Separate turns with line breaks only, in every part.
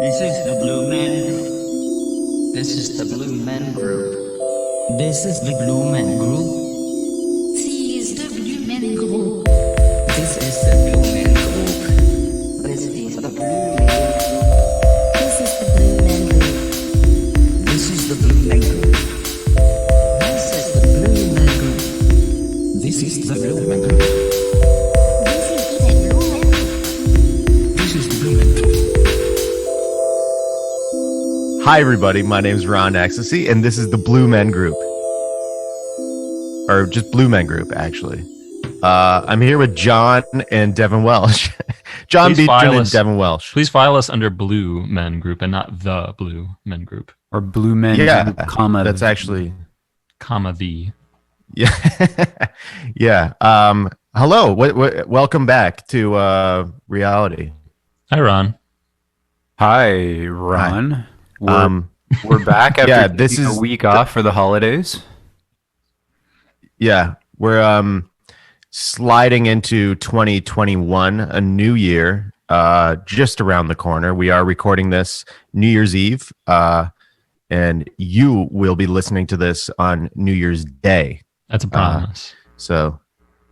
This is the Blue Man Group. This is the Blue Man Group. This is the Blue Man Group.
This is the Blue Man Group.
This is the Blue Man Group. This is the Blue Man Group.
This is the Blue Man Group.
This is the Blue Man Group. This is the Blue Man Group. This is the Blue Man Group.
This is the Blue Man Group.
This is the Blue Man Group.
Hi, everybody. My name is Ron Ecstasy, and this is the Blue Men Group. Or just Blue Men Group, actually. I'm here with John and Devin Welsh. John
Please
Beecham and
us-
Devin Welsh.
Please file us under Blue Men Group and not the Blue Men Group,
Or Blue Men,
Yeah,
comma.
that's actually...
comma the.
Yeah. Yeah. Hello. Welcome back to reality.
Hi, Ron.
Hi, Ron.
Um,
We're back after
yeah, this
taking
is
a week off for the holidays.
Yeah, we're sliding into 2021, a new year, just around the corner. We are recording this New Year's Eve, and you will be listening to this on New Year's Day.
That's a promise.
So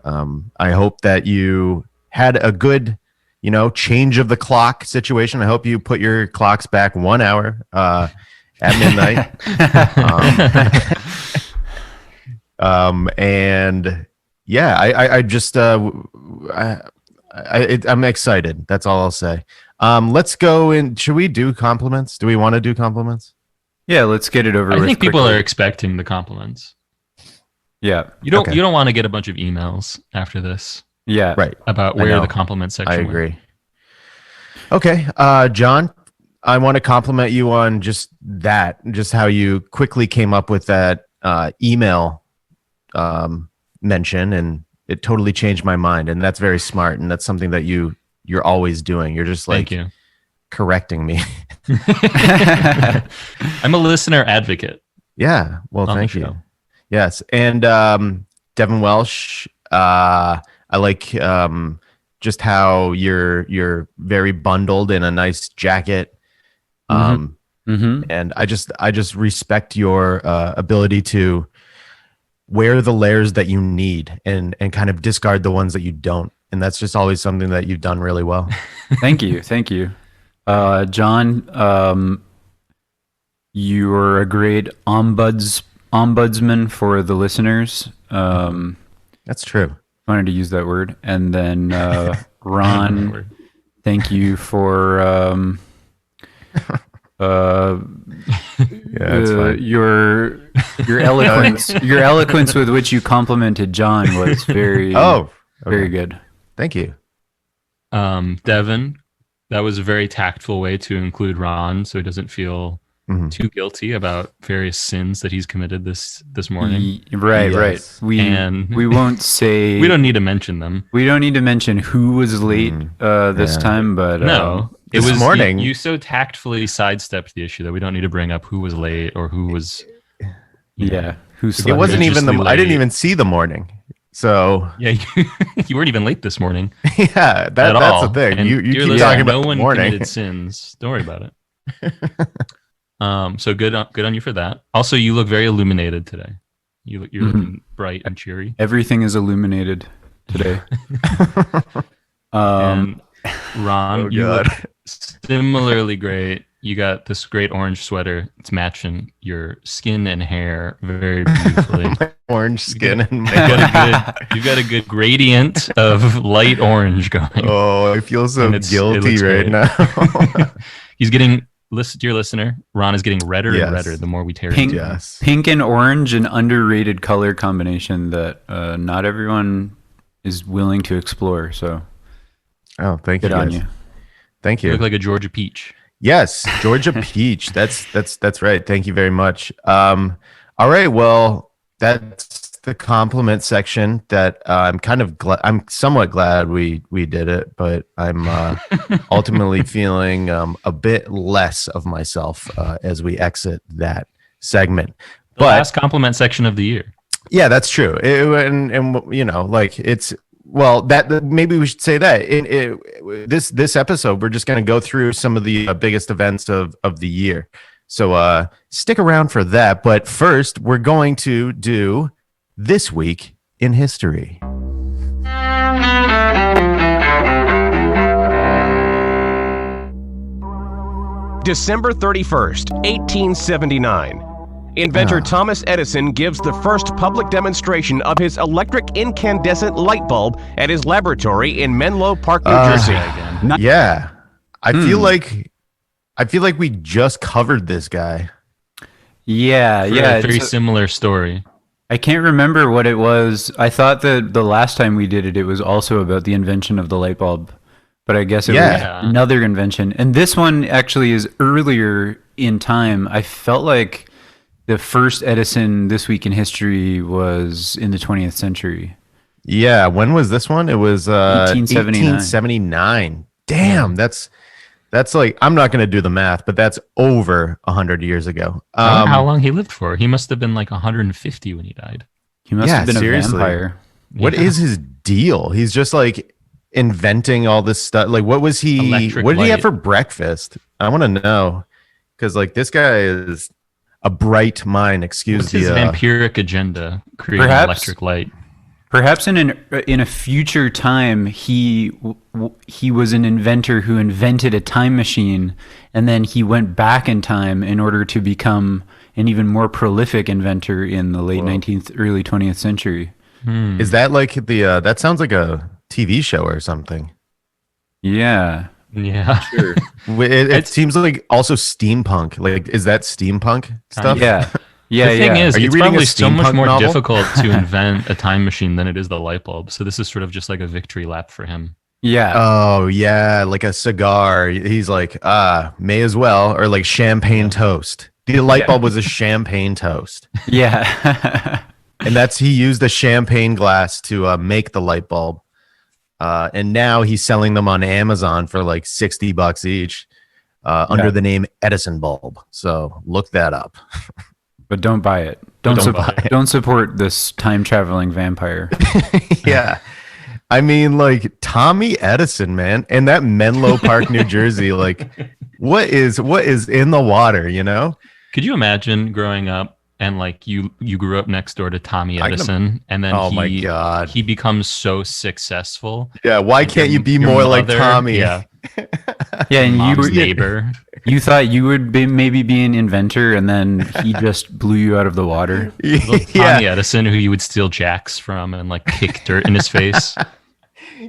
I hope that you had a good, change of the clock situation. I hope you put your clocks back 1 hour at midnight. And yeah, I'm excited. That's all I'll say. Let's go in. Should we do compliments? Do we want to do compliments?
Yeah, let's get it over
I
with.
think people
quickly.
are expecting the compliments.
Yeah,
You don't.
Okay.
You don't want to get a bunch of emails after this
yeah.
Right.
about
I
where
know.
the compliment section.
I
went.
agree. Okay. John, I want to compliment you on just how you quickly came up with that email mention, and it totally changed my mind. And that's very smart. And that's something that you're always doing. You're just like
Thank you.
correcting me.
I'm a listener advocate.
Yeah. Well,
On the
thank you.
show.
Yes. And Devin Welsh, I like just how you're very bundled in a nice jacket.
Mm-hmm.
And I just respect your ability to wear the layers that you need and kind of discard the ones that you don't. And that's just always something that you've done really well.
Thank you. John, you're a great ombudsman for the listeners.
That's true.
Wanted to use that word. And then Ron, thank you for
Yeah, that's fine.
your eloquence with which you complimented John was very
Oh,
very
okay.
good.
Thank you.
Devin, that was a very tactful way to include Ron, so he doesn't feel
Mhm.
too guilty about various sins that he's committed this morning.
Right.
Yes.
We won't say
We don't need to mention them.
we don't need to mention who was late this
Yeah.
time, but
No,
This morning-
You so tactfully sidestepped the issue that we don't need to bring up who was late or who was.
yeah, who
It
slept
wasn't even
religiously
I didn't
late.
even see the morning. So
Yeah, you weren't even late this morning
yeah,
at
that's
all.
the thing.
And
You
dear
keep
listener,
talking about
no
the
one
morning.
committed sins. Don't worry about it. So good on you for that. Also, you look very illuminated today. You're looking bright and cheery.
everything is illuminated today.
And Ron,
Oh,
you
God.
look similarly great. You got this great orange sweater. It's matching your skin and hair very beautifully.
Orange skin and
You've got a good gradient of light orange going.
oh, I feel so
And it
guilty
looks
right
great.
now.
He's getting, dear listener, Ron is getting redder
Yes.
and redder the more we tear
Pink,
into him.
Yes.
pink and orange, an underrated color combination that not everyone is willing to explore. So
Oh, thank you.
good on
guys.
you.
Thank
You
you.
look like a Georgia peach.
Yes, Georgia peach. That's right. Thank you very much. All right. Well, that's the compliment section. That I'm kind of glad. I'm somewhat glad we did it, but I'm ultimately feeling a bit less of myself as we exit that segment.
The last compliment section of the year.
Yeah, that's true. And like it's well, maybe we should say that this episode, we're just going to go through some of the biggest events of the year. So stick around for that. But first, we're going to do This Week in History.
December 31st, 1879. Inventor Thomas Edison gives the first public demonstration of his electric incandescent light bulb at his laboratory in Menlo Park, New Jersey.
Yeah. I feel like we just covered this guy.
Yeah,
For
yeah.
a very similar story.
I can't remember what it was. I thought that the last time we did it, it was also about the invention of the light bulb. But I guess it was another invention. And this one actually is earlier in time. I felt like the first Edison This Week in History was in the 20th century.
Yeah. When was this one? It was
1879.
1879. Damn, that's like, I'm not going to do the math, but that's over 100 years ago.
I wonder how long he lived for. He must have been like 150 when he died.
He must have been
seriously.
a vampire.
What is his deal? He's just like inventing all this stuff. Like, what was he?
Electric
what did he have
light.
for breakfast? I want to know, because like this guy is a bright mind. Excuse
What's his vampiric agenda? Creating electric light.
Perhaps in a future time, he was an inventor who invented a time machine, and then he went back in time in order to become an even more prolific inventor in the late 19th, early 20th century.
Is that like the? That sounds like a TV show or something.
Yeah.
Yeah.
Sure.
It seems like also steampunk. Like, is that steampunk stuff?
Yeah. Yeah.
The thing is,
Are you
it's
reading a
probably so much
steampunk
more
novel?
difficult to invent a time machine than it is the light bulb. So this is sort of just like a victory lap for him.
Yeah.
Oh yeah, like a cigar. He's like, may as well, or like champagne toast. The light bulb was a champagne toast,
Yeah.
and he used a champagne glass to make the light bulb. And now he's selling them on Amazon for like $60 each, under the name Edison bulb. So look that up.
But don't buy it.
Don't buy it.
Don't support this time traveling vampire.
Yeah. I mean, like Tommy Edison, man, and that Menlo Park, New Jersey, like what is in the water, you know?
Could you imagine growing up and like you grew up next door to Tommy Edison, and then
my God,
he becomes so successful.
Yeah, why can't you be more like Tommy?
Yeah,
Yeah, and
mom's neighbor.
You thought you would maybe be an inventor, and then he just blew you out of the water.
Little Tommy Edison, who you would steal jacks from and like kick dirt in his face.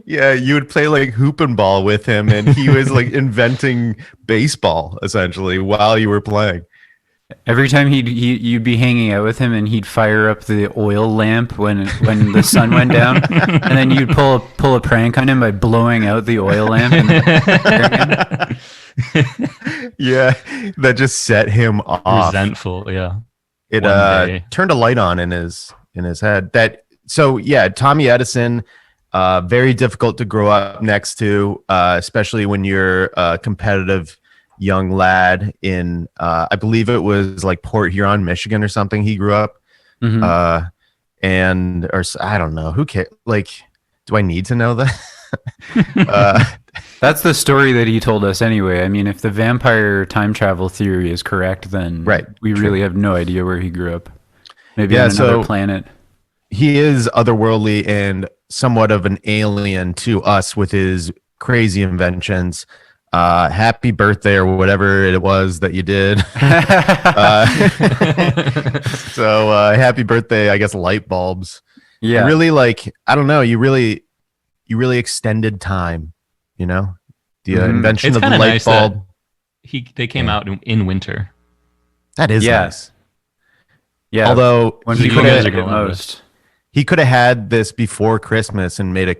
Yeah, you would play like hoop and ball with him, and he was like inventing baseball essentially while you were playing.
Every time you'd be hanging out with him, and he'd fire up the oil lamp when the sun went down, and then you'd pull a prank on him by blowing out the oil lamp.
Yeah, that just set him off.
Resentful, yeah.
It
One day.
turned a light on in his head. Tommy Edison, very difficult to grow up next to, especially when you're a competitive young lad in I believe it was like Port Huron, Michigan or something. He grew up.
Mhm.
Or I don't know, who cares? Like, do I need to know that?
That's the story that he told us anyway. I mean, if the vampire time travel theory is correct, then we really have no idea where he grew up. Maybe on another planet.
He is otherworldly and somewhat of an alien to us with his crazy inventions. Happy birthday or whatever it was that you did. So happy birthday, I guess, light bulbs.
Yeah.
Really, like, I don't know, you really extended time, you know? The invention
It's
of the
kinda
light
nice that
bulb.
They came out in winter.
That is
Yeah.
nice.
Yeah.
Although
when
he
people
could
guys are
have
getting most.
he could have had this before Christmas and made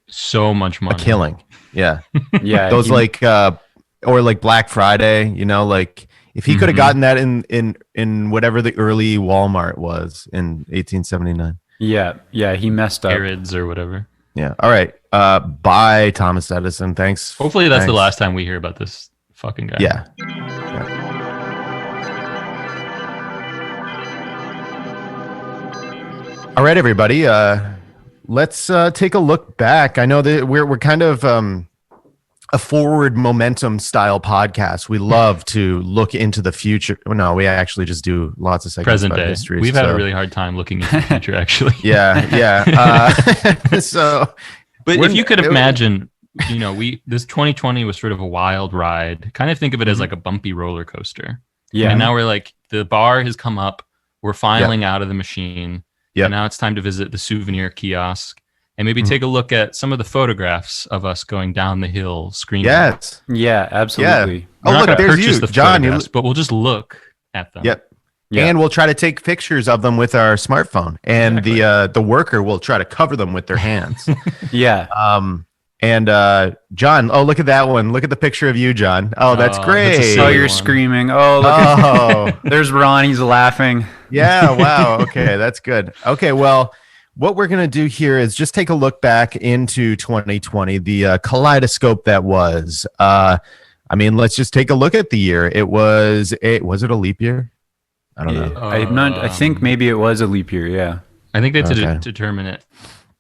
So much money.
a killing. Yeah.
Yeah.
Those or like Black Friday, you know, like if he could have gotten that in whatever the early Walmart was in 1879.
Yeah, he messed up.
Harrods or whatever.
Yeah. All right. Bye, Thomas Edison. Thanks.
Hopefully that's the
Thanks.
last time we hear about this fucking guy.
Yeah. All right, everybody. let's take a look back. I know that we're kind of a forward momentum style podcast. We love to look into the future. Well, no, we actually just do lots of segments
Present
about
day.
history.
We've had a really hard time looking into the future, actually.
yeah. So,
but if you could imagine, this 2020 was sort of a wild ride. Kind of think of it as like a bumpy roller coaster.
Yeah.
And now we're like, the bar has come up. We're filing out of the machine.
Yeah.
And now it's time to visit the souvenir kiosk and maybe take a look at some of the photographs of us going down the hill screaming.
yes.
Yeah, absolutely.
Oh,
We're not
look,
gonna
there's
purchase
you,
the
John.
photographs, but we'll just look at them.
Yep.
Yeah.
And we'll try to take pictures of them with our smartphone, and the worker will try to cover them with their hands.
Yeah.
And John, oh, look at that one. Look at the picture of you, John. Oh, that's
Oh, that's a
great.
silly
Oh, you're
one.
screaming. Oh, look at there's Ron. He's laughing.
Yeah, wow. Okay, that's good. Okay, well, what we're going to do here is just take a look back into 2020, the kaleidoscope that was. Let's just take a look at the year. Was it a leap year? I don't know.
I think maybe it was a leap year. Yeah.
I think they had
Okay.
to determine it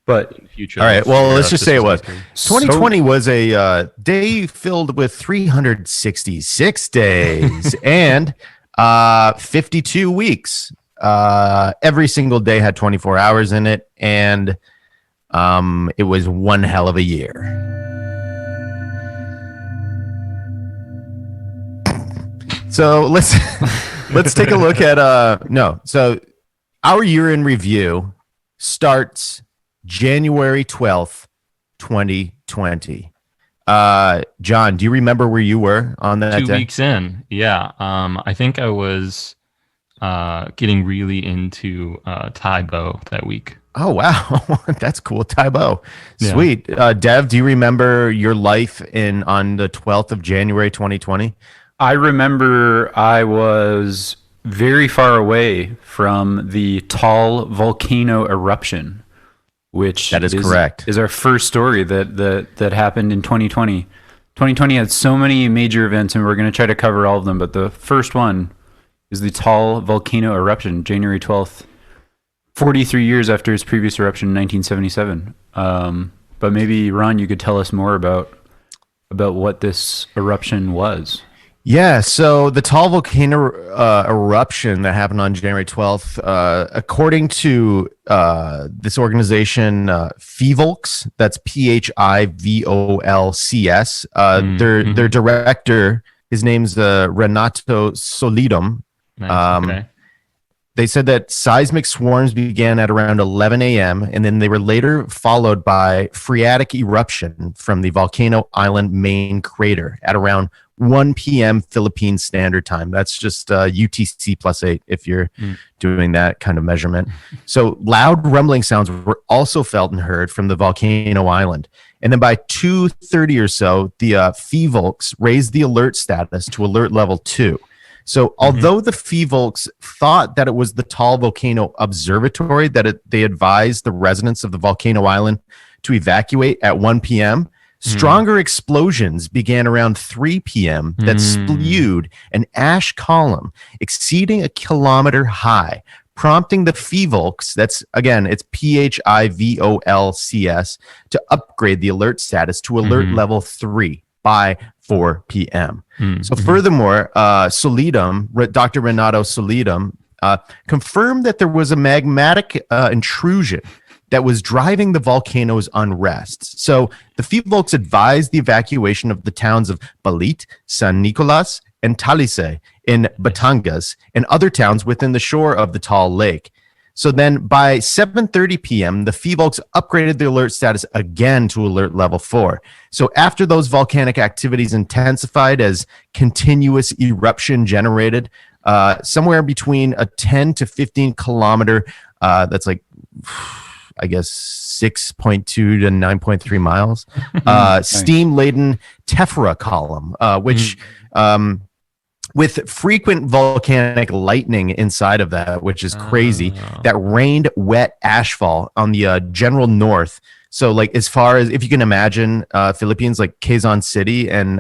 But
in the future.
All right, well, let's just say it was.
Accurate.
2020 was a day filled with 366 days and 52 weeks. Every single day had 24 hours in it, and it was one hell of a year. So let's take a look at So our year in review starts January 12th, 2020. John, do you remember where you were on that
2
day?
weeks in. Yeah. I think I was getting really into Taibo that week.
Oh, wow. That's cool. Taibo.
Yeah.
Sweet. Dev, do you remember your life on the 12th of January, 2020?
I remember I was very far away from the tall volcano eruption, which
That is correct.
Is our first story that happened in 2020. 2020 had so many major events, and we're going to try to cover all of them. But the first one is the tall volcano eruption, January 12th, 43 years after its previous eruption in 1977. But maybe, Ron, you could tell us more about what this eruption was.
Yeah, so the tall volcano eruption that happened on January 12th, according to this organization, PHIVOLCS, that's PHIVOLCS, their director, his name's Renato Solidum.
Nice. Okay.
They said that seismic swarms began at around 11 a.m., and then they were later followed by phreatic eruption from the volcano island main crater at around 1 p.m. Philippine Standard Time. That's just UTC +8 if you're doing that kind of measurement. So loud rumbling sounds were also felt and heard from the volcano island. And then by 2:30 or so, the PHIVOLCS raised the alert status to alert level 2. So although the PHIVOLCS thought that it was the tall volcano observatory they advised the residents of the volcano island to evacuate at 1 p.m., stronger explosions began around 3 p.m. that spewed an ash column exceeding a kilometer high, prompting the PHIVOLCS, that's again, it's PHIVOLCS, to upgrade the alert status to alert level 3 by 4 p.m. So furthermore, Dr. Renato Solidum, confirmed that there was a magmatic intrusion that was driving the volcano's unrest. So the PHIVOLCS advised the evacuation of the towns of Balit, San Nicolas, and Talise in Batangas and other towns within the shore of the tall lake. So then by 7:30 p.m., the PHIVOLCS upgraded the alert status again to alert level 4. So after those volcanic activities intensified as continuous eruption generated, somewhere between a 10 to 15 kilometer, that's like, I guess, 6.2 to 9.3 miles, steam-laden tephra column, which with frequent volcanic lightning inside of that, which is crazy, that rained wet ashfall on the general north. So like as far as, if you can imagine, Philippines, like Quezon City and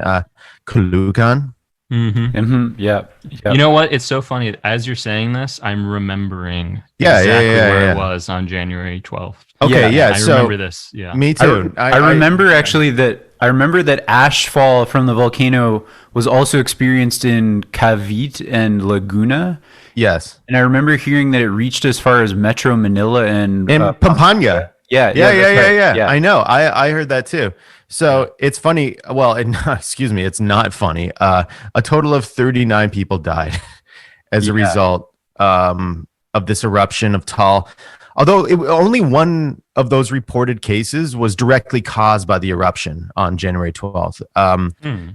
Caloocan,
Yeah.
You know what? It's so funny. As you're saying this, I'm remembering
Yeah,
exactly where
yeah.
it was on January 12th.
Okay, yeah.
I
so
remember this. Yeah.
me too.
I remember actually that ash fall from the volcano was also experienced in Cavite and Laguna.
Yes.
And I remember hearing that it reached as far as Metro Manila and
Pampanga.
Yeah.
Yeah. I know. I heard that too. So it's funny. Well, excuse me. It's not funny. A total of 39 people died as a result of this eruption of Tal. Although only one of those reported cases was directly caused by the eruption on January 12th.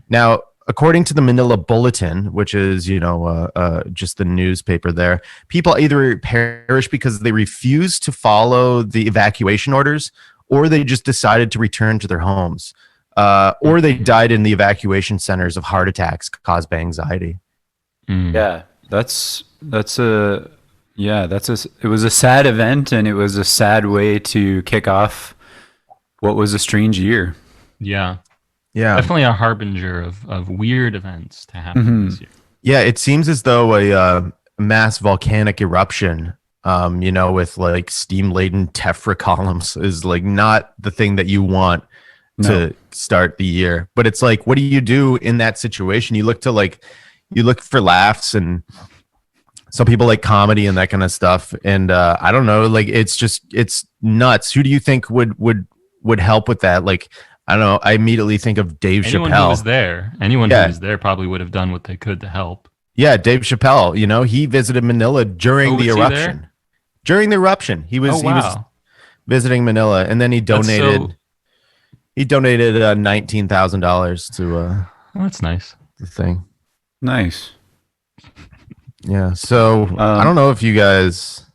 Now, according to the Manila Bulletin, which is, just the newspaper there, people either perish because they refused to follow the evacuation orders, or they just decided to return to their homes, or they died in the evacuation centers of heart attacks caused by anxiety.
Yeah, it was a sad event, and it was a sad way to kick off what was a strange year.
Yeah.
Yeah.
Definitely a harbinger of weird events to happen this year.
Yeah, it seems as though a mass volcanic eruption, with like steam-laden tephra columns is like not the thing that you want to start the year. But it's like, what do you do in that situation? You look for laughs, and some people like comedy and that kind of stuff. And I don't know, like it's nuts. Who do you think would help with that? Like, I don't know. I immediately think of Dave
Anyone
Chappelle.
Who was there. Anyone who was there probably would have done what they could to help.
Yeah, Dave Chappelle. He visited Manila during the eruption. During the eruption, he was visiting Manila, and then he donated. He donated $19,000 to.
That's nice.
The thing.
Nice.
Yeah. So I don't know if you guys,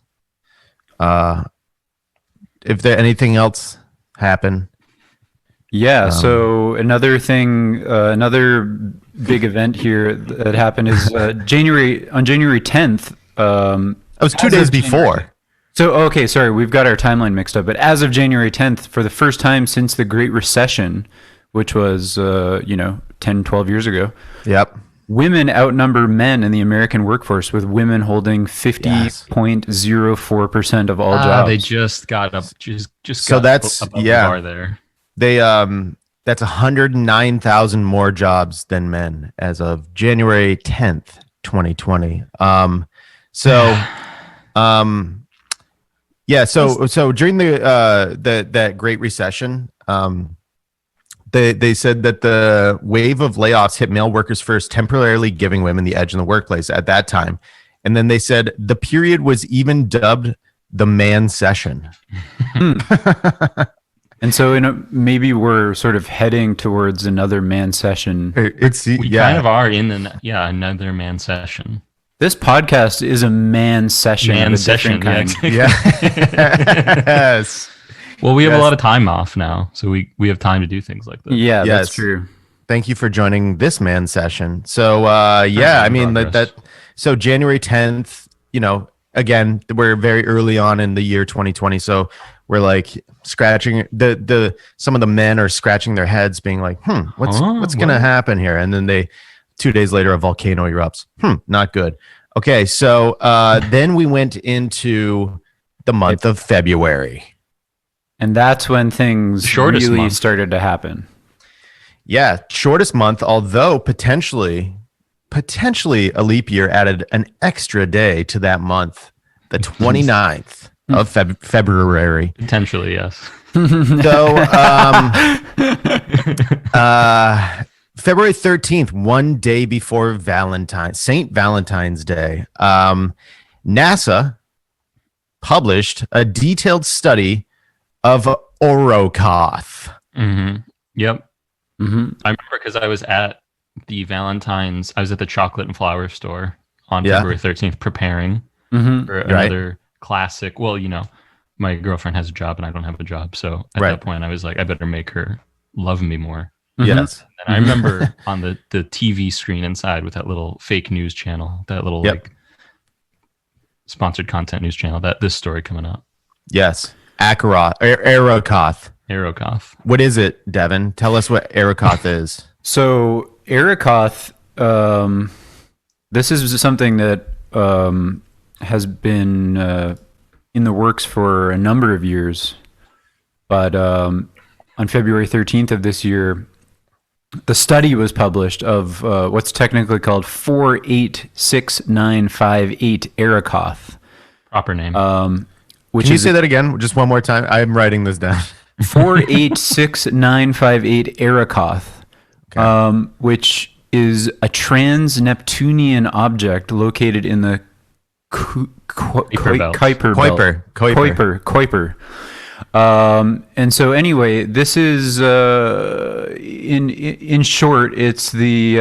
if there anything else happened.
Yeah. So another thing, another big event here that happened is on January 10th. It
was 2 days before.
So, okay, sorry, we've got our timeline mixed up. But as of January 10th, for the first time since the Great Recession, which was, 10, 12 years ago.
Yep.
Women outnumber men in the American workforce, with women holding 50.04% of all jobs.
They just got up. Just
so
got
that's
above the bar there.
They that's 109,000 more jobs than men as of January 10th, 2020. So during that Great Recession, they said that the wave of layoffs hit male workers first, temporarily giving women the edge in the workplace at that time. And then they said the period was even dubbed the man session.
And so maybe we're sort of heading towards another man session.
We kind of are in another man session.
This podcast is a man session.
Man session, kind.
Yeah. Yes.
Well, we have a lot of time off now, so we have time to do things like this.
Yeah, that's true.
Thank you for joining this man session. So, I mean so January 10th, again, we're very early on in the year 2020, so we're like scratching some of the men are scratching their heads being like, what's going to happen here? And then 2 days later, a volcano erupts. Not good. Okay. So, then we went into the month of February.
And that's when things really started to happen.
Yeah. Shortest month, although potentially a leap year added an extra day to that month, the 29th of February.
Potentially, yes.
So, February 13th, one day before St. Valentine's Day, NASA published a detailed study of Arrokoth.
Mm-hmm. Yep. Mm-hmm. I remember because I was at the chocolate and flower store on February 13th preparing for another classic. Well, my girlfriend has a job and I don't have a job. So at that point I was like, I better make her love me more.
Yes.
And I remember on the TV screen inside with that little fake news channel, that little like sponsored content news channel, that this story coming up.
Yes. Arrokoth.
Arrokoth.
What is it, Devin? Tell us what Arrokoth is.
So Arrokoth this is something that has been in the works for a number of years. But on February 13th of this year, the study was published of what's technically called 486958 Arrokoth.
Proper name.
Can you say that again? Just one more time. I'm writing this down.
486958 Arrokoth, which is a trans-Neptunian object located in the Kuiper Belt. Kuiper. And so anyway, this is in short, it's the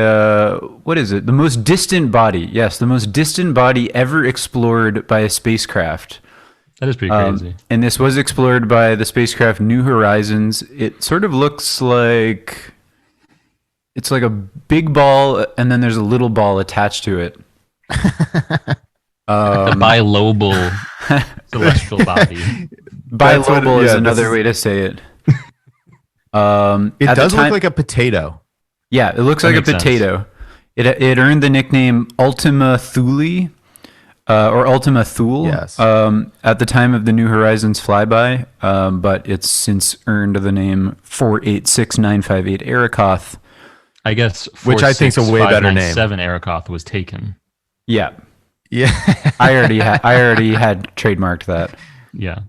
what is it? The most distant body. Yes, the most distant body ever explored by a spacecraft.
That is pretty crazy.
And this was explored by the spacecraft New Horizons. It sort of looks like it's like a big ball, and then there's a little ball attached to it.
The bilobal celestial body.
Bilobal is another way to say it.
It does look like a potato.
Yeah, it looks like a potato. It earned the nickname Ultima Thule, or Ultima Thule,
yes.
At the time of the New Horizons flyby, but it's since earned the name 486958 Arrokoth.
I guess
which I think is a way better name.
7 Arrokoth was taken.
Yeah.
I
already had trademarked that.
Yeah.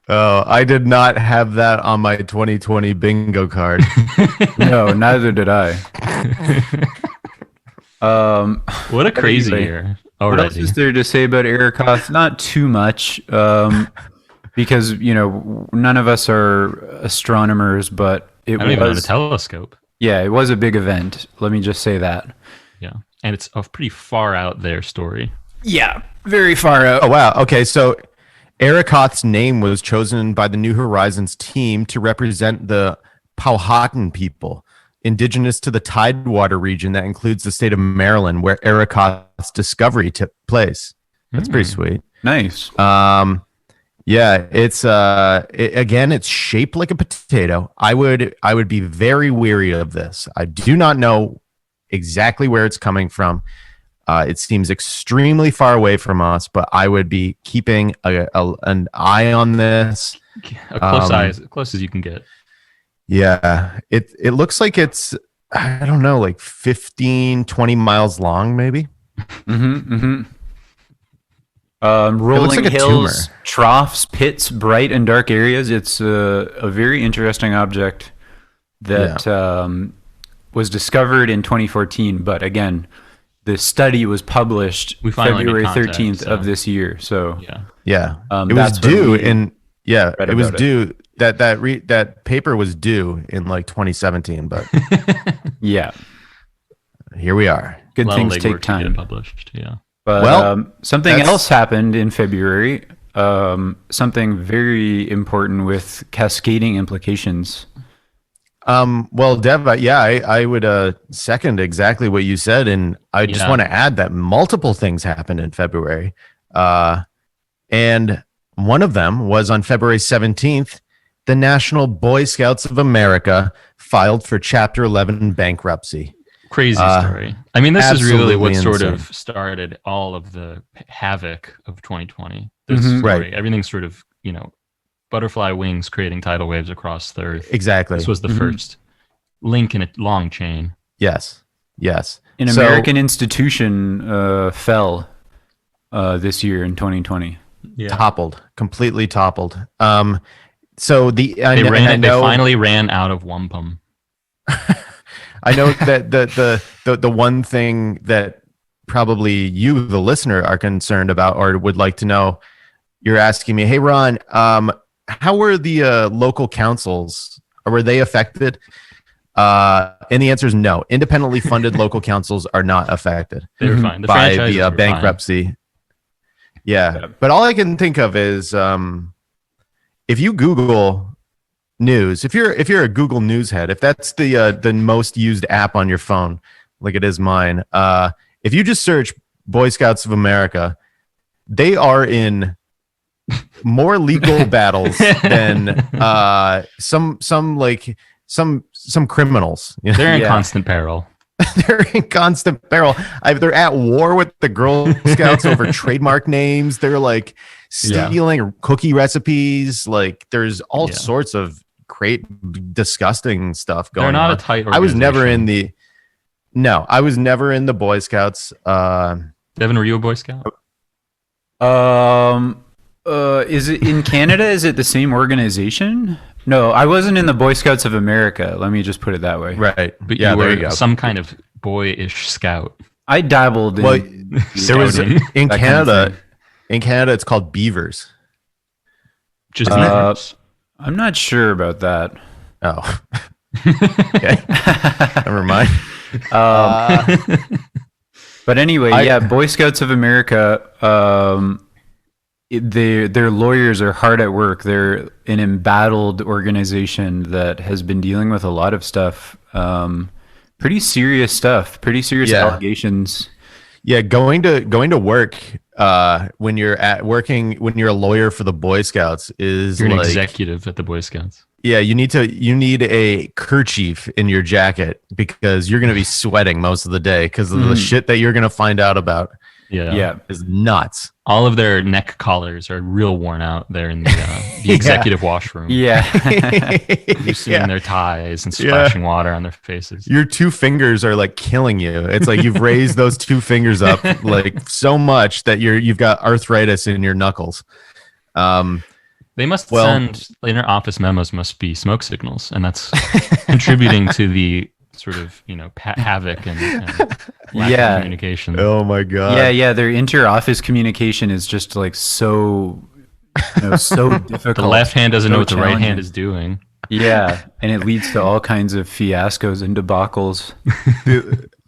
Oh, I did not have that on my 2020 bingo card.
No, neither did I.
What a crazy year already.
What else is there to say about Arrokoth? Not too much, because none of us are astronomers, but
I don't even own a telescope.
Yeah, it was a big event. Let me just say that.
Yeah, and it's a pretty far out there story.
Yeah, very far out.
Oh wow. Okay, so Arrokoth's name was chosen by the New Horizons team to represent the Powhatan people, indigenous to the Tidewater region that includes the state of Maryland, where Arrokoth's discovery took place. That's pretty sweet.
Nice.
Yeah, it's again, it's shaped like a potato. I would be very weary of this. I do not know exactly where it's coming from. It seems extremely far away from us, but I would be keeping an eye on this.
A close eye, as close as you can get.
Yeah, it looks like it's, I don't know, like 15, 20 miles long, maybe.
Rolling
like
hills, troughs, pits, bright and dark areas. It's a very interesting object that was discovered in 2014. But again, the study was published February 13th of this year. So
it was due that paper was due in like 2017, but
yeah,
here we are.
Good things take time
to get published. Yeah.
But something else happened in February, something very important with cascading implications.
Well, Dev, I would second exactly what you said, and I just want to add that multiple things happened in February. And one of them was on February 17th, the National Boy Scouts of America filed for Chapter 11 bankruptcy.
Crazy story. I mean, this is really what
insane.
sort of started all of the havoc of 2020. This story,
right.
Everything's sort of, butterfly wings creating tidal waves across the earth.
Exactly.
This was the first link in a long chain.
Yes.
An American institution fell this year in 2020.
Yeah. Completely toppled. So they
finally ran out of wampum.
I know that the one thing that probably you, the listener, are concerned about or would like to know, you're asking me, hey, Ron, how were the local councils? Or were they affected? And the answer is no. Independently funded local councils are not affected.
They were fine.
By the bankruptcy. Fine. Yeah. But all I can think of is if you Google news, if you're a Google News head, if that's the most used app on your phone, like it is mine, if you just search Boy Scouts of America, they are in more legal battles than some criminals.
They're in constant peril.
They're in constant peril. They're at war with the Girl Scouts over trademark names. They're like stealing cookie recipes. Like there's all sorts of great, disgusting stuff going on.
They're not a tight organization.
I was never in the Boy Scouts.
Devin, were you a Boy Scout?
Is it in Canada? Is it the same organization? No, I wasn't in the Boy Scouts of America. Let me just put it that way.
Right.
But you were some kind of boyish scout.
I dabbled in.
Well, there was in
that
Canada.
kind of
In Canada, it's called beavers.
Just beavers.
I'm not sure about that.
Oh. Okay. Never mind.
But anyway, Boy Scouts of America. Their lawyers are hard at work. They're an embattled organization that has been dealing with a lot of stuff, pretty serious allegations. Yeah,
going to work when you're a lawyer for the Boy Scouts is
you're an executive at the Boy Scouts.
Yeah, you need a kerchief in your jacket because you're going to be sweating most of the day because of the shit that you're going to find out about.
Yeah,
is nuts.
All of their neck collars are real worn out there in the executive washroom.
Yeah.
Loosening their ties and splashing water on their faces.
Your two fingers are like killing you. It's like you've raised those two fingers up like so much that you've got arthritis in your knuckles.
They must send inner office memos must be smoke signals, and that's contributing to the sort of havoc and lack of communication.
Oh my god.
Yeah. Their inter-office communication is just like so so difficult.
The left hand doesn't know what the right hand is doing.
Yeah, and it leads to all kinds of fiascos and debacles.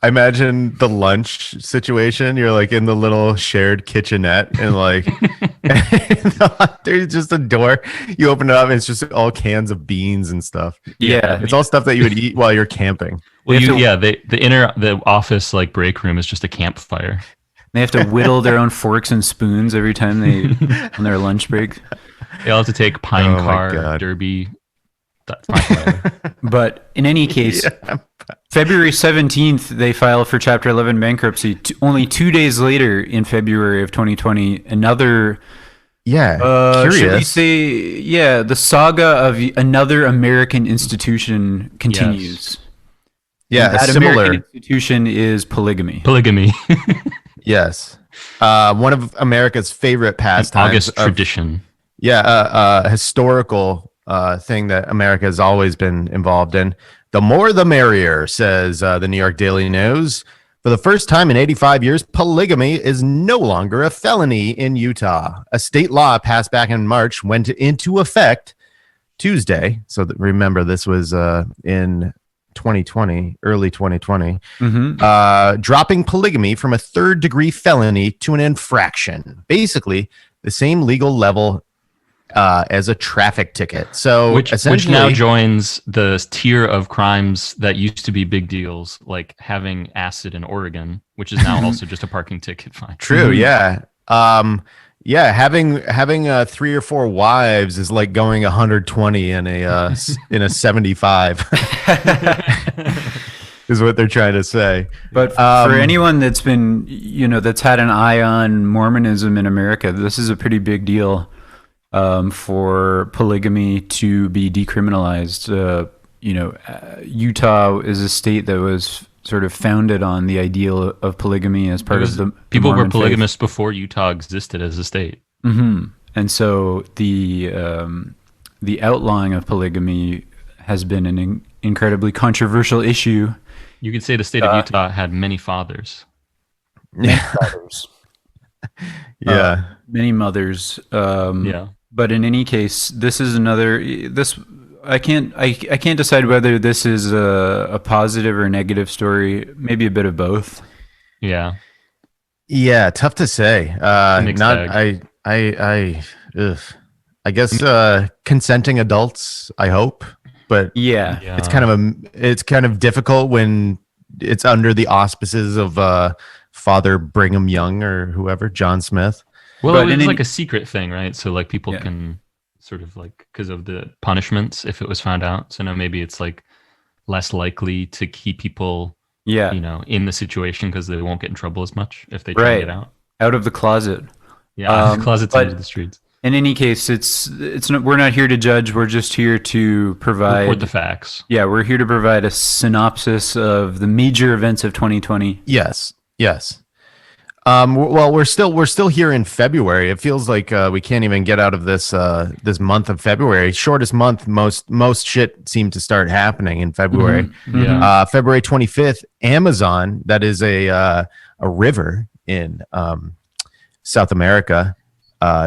I imagine the lunch situation. You're like in the little shared kitchenette, and like there's just a door. You open it up, and it's just all cans of beans and stuff.
Yeah,
it's all stuff that you would eat while you're camping.
Well, the office like break room is just a campfire.
They have to whittle their own forks and spoons every time on their lunch break.
They all have to take pine car derby. That's my
But in any case, February 17th, they filed for Chapter 11 bankruptcy. Only 2 days later, in February of 2020, another...
curious.
Should we say, the saga of another American institution continues.
Yes.
That American institution is polygamy.
Polygamy.
Yes. One of America's favorite pastimes.
August tradition.
Historical thing that America has always been involved in. The more the merrier, says the New York Daily News. For the first time in 85 years, polygamy is no longer a felony in Utah. A state law passed back in March went into effect Tuesday. So remember, this was in 2020, early 2020, dropping polygamy from a third-degree felony to an infraction. Basically, the same legal level as a traffic ticket. So
which now joins the tier of crimes that used to be big deals, like having acid in Oregon, which is now also just a parking ticket fine.
True. Yeah. Having 3 or 4 wives is like going 120 in a 75. Is what they're trying to say.
But for anyone that's been, that's had an eye on Mormonism in America, this is a pretty big deal. For polygamy to be decriminalized. Utah is a state that was sort of founded on the ideal of polygamy as part of the
people
Mormon
were polygamous before Utah existed as a state.
Mm-hmm. And so the outlawing of polygamy has been an incredibly controversial issue.
You could say the state of Utah had many fathers.
Many fathers. Many mothers. But in any case, this is I can't decide whether this is a positive or negative story. Maybe a bit of both.
Yeah.
Yeah, tough to say. I guess consenting adults, I hope. But it's kind of difficult when it's under the auspices of Father Brigham Young or whoever, John Smith.
Well, it's like a secret thing, right? So like people can sort of like, because of the punishments if it was found out. So now maybe it's like less likely to keep people
Yeah.
In the situation because they won't get in trouble as much if they try to get
out of the closet.
Yeah, closets into the streets.
In any case, it's not, we're not here to judge. We're just here to provide
report the facts.
Yeah, we're here to provide a synopsis of the major events of 2020.
Yes. Well, we're still here in February. It feels like we can't even get out of this this month of February. Shortest month. Most shit seemed to start happening in February.
Mm-hmm. Yeah.
February 25th, Amazon. That is a river in South America.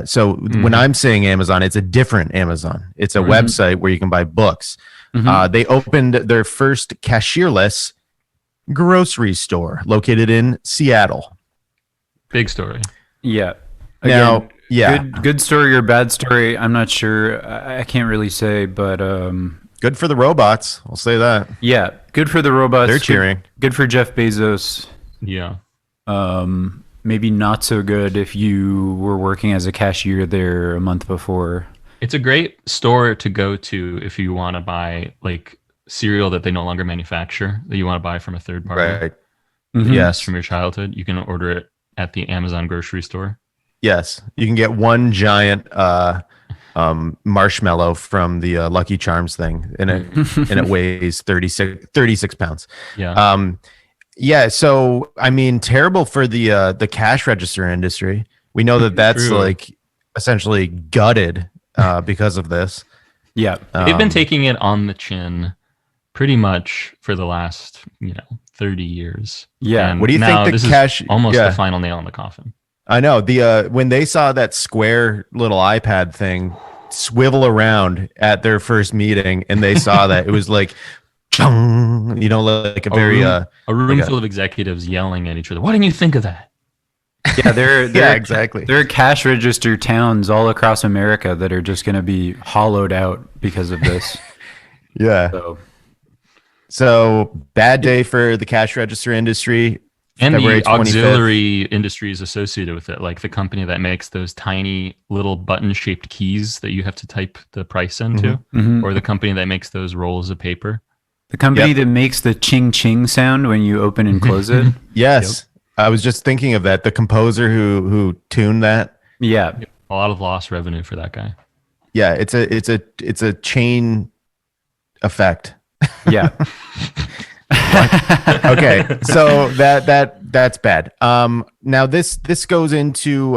So when I'm saying Amazon, it's a different Amazon. It's a website where you can buy books. They opened their first cashierless grocery store located in Seattle.
Big story.
Yeah.
Again,
Good story or bad story, I'm not sure. I can't really say, but
good for the robots. I'll say that.
Yeah, good for the robots.
They're cheering.
Good for Jeff Bezos.
Yeah.
Maybe not so good if you were working as a cashier there a month before.
It's a great store to go to if you want to buy like cereal that they no longer manufacture that you want to buy from a third party.
Right.
Yes, from your childhood. You can order it at the Amazon grocery store.
Yes, you can get one giant marshmallow from the Lucky Charms thing, and it weighs 36 pounds.
Yeah.
Yeah. So I mean, terrible for the cash register industry. We know that's
True.
like essentially gutted because of this.
Yeah.
They've been taking it on the chin pretty much for the last 30 years.
Yeah.
And
what do you
now
think
this
the cash?
is almost the final nail in the coffin?
I know when they saw that square little iPad thing swivel around at their first meeting, and they saw that it was like, chung, like a very
a room full of executives yelling at each other. Why didn't you think of that?
Yeah, they're
exactly.
There are cash register towns all across America that are just going to be hollowed out because of this.
Yeah. So bad day for the cash register industry.
And
February
the
25th.
auxiliary industries associated with it, like the company that makes those tiny little button-shaped keys that you have to type the price into, or the company that makes those rolls of paper.
The company that makes the ching ching sound when you open and close it.
Yes. Yep. I was just thinking of that. The composer who tuned that.
Yeah.
A lot of lost revenue for that guy.
Yeah, it's a chain effect.
Yeah.
Okay, so that's bad. Now this goes into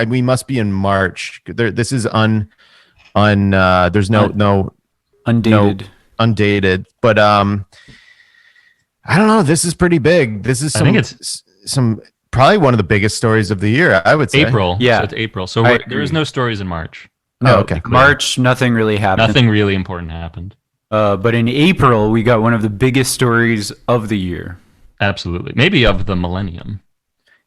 we must be in March. This is there's no undated, but I don't know. This is pretty big. This is some probably one of the biggest stories of the year, I would say.
April.
Yeah.
So it's April. So there is no stories in March.
No,
okay.
March, nothing really happened.
Nothing really important happened.
But in April, we got one of the biggest stories of the year.
Absolutely. Maybe of the millennium.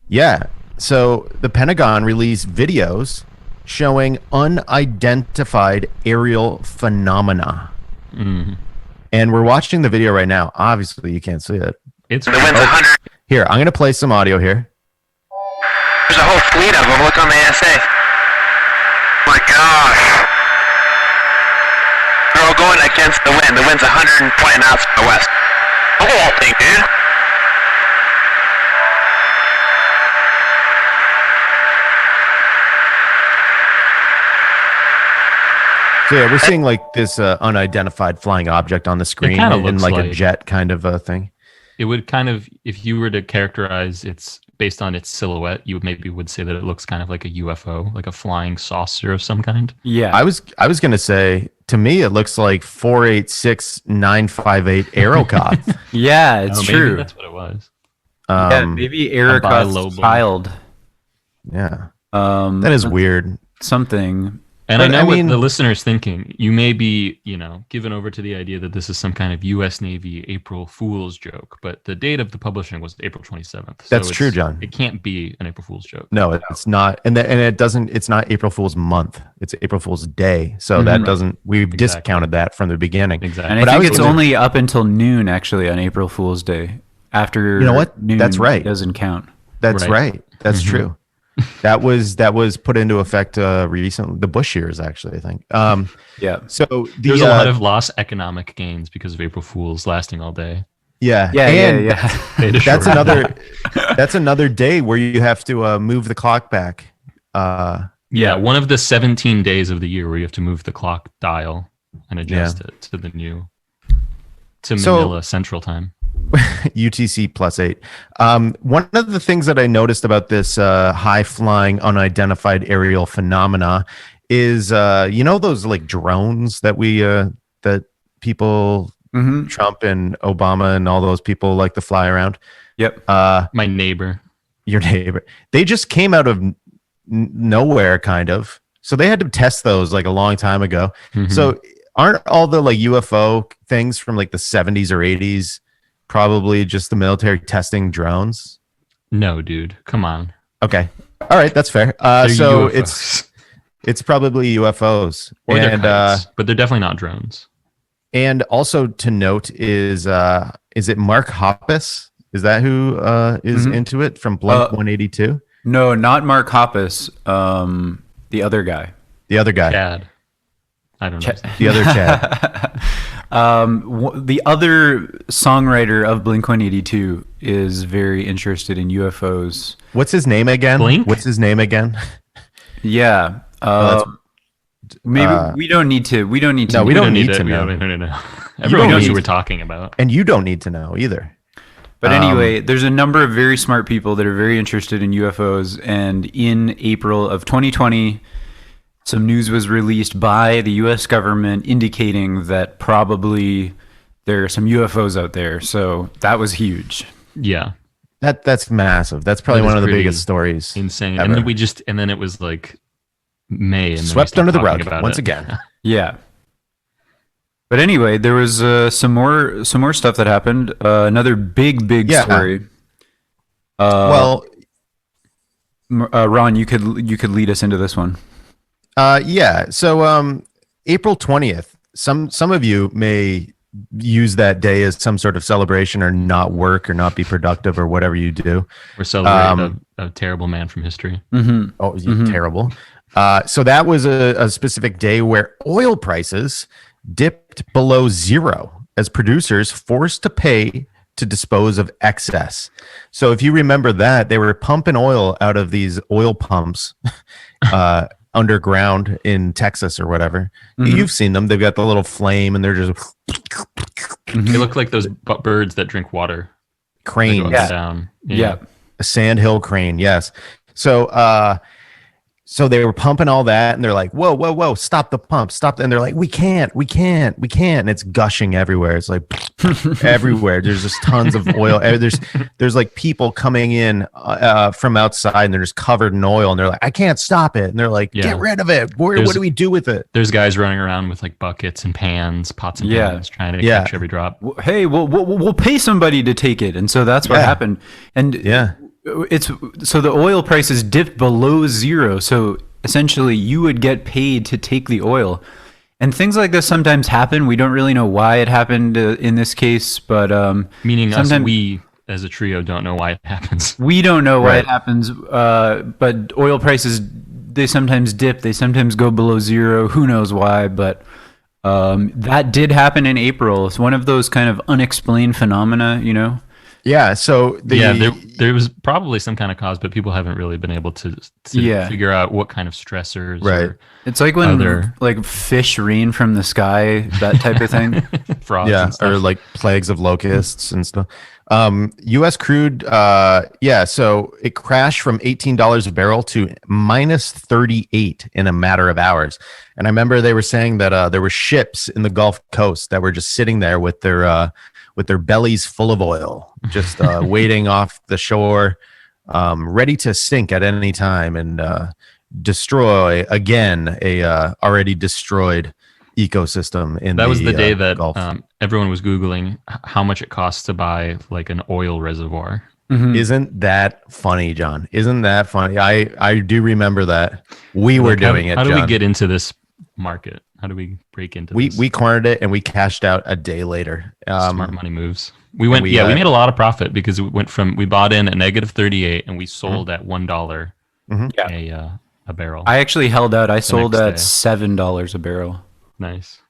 Yeah. So the Pentagon released videos showing unidentified aerial phenomena. And we're watching the video right now. Obviously, you can't see it.
It's
Here, I'm going to play some audio here.
There's a whole fleet of them. Look on the ASA. My gosh. They're all going against the wind. The wind's 120 knots from the west. Look at that thing, dude.
So yeah, we're seeing like this unidentified flying object on the screen in like a jet kind of a thing.
It would kind of, if you were to characterize it's based on its silhouette, you would say that it looks kind of like a UFO, like a flying saucer of some kind.
Yeah.
I was going to say, to me, it looks like 486958 Arrokoth.
Yeah, it's true.
Maybe that's what it was.
Yeah, maybe Arrokoth's child.
Yeah. That is weird.
Something.
And I know what the listener's thinking. You may be, given over to the idea that this is some kind of U.S. Navy April Fool's joke, but the date of the publishing was April 27th. So
That's true, John.
It can't be an April Fool's joke.
No, it's not. And it doesn't, it's not April Fool's month. It's April Fool's Day. So that doesn't, we've discounted that from the beginning.
Exactly.
And I think it's only up until noon, actually, on April Fool's Day. After
you know what?
Noon,
that's right.
It doesn't count.
That's right. That's true. That was put into effect recently, the Bush years, actually, I think.
Yeah.
So
there's a lot of lost economic gains because of April Fools lasting all day.
Yeah,
Yeah,
and
That's
that's another day where you have to move the clock back.
Yeah, one of the 17 days of the year where you have to move the clock dial and adjust it to the new Manila Central Time.
UTC +8. One of the things that I noticed about this high flying unidentified aerial phenomena is those like drones that that people Trump and Obama and all those people like to fly around.
Yep.
My neighbor.
Your neighbor. They just came out of nowhere, kind of. So they had to test those like a long time ago. Mm-hmm. So aren't all the like UFO things from like the 70s or 80s probably just the military testing drones?
No, dude. Come on.
Okay. All right, that's fair. So
UFOs.
it's probably UFOs.
Or they're kites, but they're definitely not drones.
And also to note is it Mark Hoppus? Is that who is into it from Blink 182?
No, not Mark Hoppus. The other guy.
The other guy.
Chad. I don't know.
The other Chad.
The other songwriter of Blink 182 is very interested in UFOs.
What's his name again?
Blink?
What's his name again?
Yeah. Maybe we don't need to. We don't need to.
No, we don't need to know.
No. Everyone knows who we're talking about.
And you don't need to know either.
But anyway, there's a number of very smart people that are very interested in UFOs. And in April of 2020, some news was released by the U.S. government indicating that probably there are some UFOs out there. So that was huge.
Yeah.
That's massive. That's probably one of the biggest stories.
Insane.
Ever.
And then it was like May and
swept under the rug once again.
Yeah. But anyway, there was some more stuff that happened. Another big story. Ron, you could lead us into this one.
Yeah. So April 20th. Some of you may use that day as some sort of celebration or not work or not be productive or whatever you do.
We're celebrating a terrible man from history.
Mm-hmm.
Oh, terrible. So that was a specific day where oil prices dipped below zero as producers forced to pay to dispose of excess. So if you remember that, they were pumping oil out of these oil pumps underground in Texas or whatever. Mm-hmm. You've seen them. They've got the little flame and they're just...
They look like those birds that drink water.
Cranes.
Down.
Yeah.
A sandhill crane, yes. So they were pumping all that, and they're like, whoa, stop the pump, stop. And they're like, we can't. And it's gushing everywhere. It's like everywhere. There's just tons of oil. There's like people coming in from outside, and they're just covered in oil, and they're like, I can't stop it. And they're like, get rid of it. What do we do with it?
There's guys running around with like buckets and pans, pots and pans, trying to catch every drop.
Hey, we'll pay somebody to take it. And so that's what happened. And so the oil prices dipped below zero. So essentially you would get paid to take the oil. And things like this sometimes happen. We don't really know why it happened in this case, but
meaning we as a trio don't know why it happens.
We don't know why it happens, but oil prices, they sometimes dip, they sometimes go below zero. Who knows why, but that did happen in April. It's one of those kind of unexplained phenomena, you know?
Yeah, so
there was probably some kind of cause, but people haven't really been able to figure out what kind of stressors.
Right.
It's like when like fish rain from the sky, that type of thing.
Frogs and stuff.
Or like plagues of locusts and stuff. U.S. crude, so it crashed from $18 a barrel to minus 38 in a matter of hours. And I remember they were saying that there were ships in the Gulf Coast that were just sitting there with their bellies full of oil, just waiting off the shore, ready to sink at any time and destroy again a already destroyed ecosystem.
That was the day that
Gulf.
Everyone was Googling how much it costs to buy like an oil reservoir.
Mm-hmm.
Isn't that funny, John? Isn't that funny? I do remember that. We were doing it.
How do
John.
we get into this market? How do we break into this?
We cornered it and we cashed out a day later.
Smart money moves. We made a lot of profit because we bought in at negative 38 and we sold at $1 a barrel.
I actually held out. I sold at $7 a barrel.
Nice.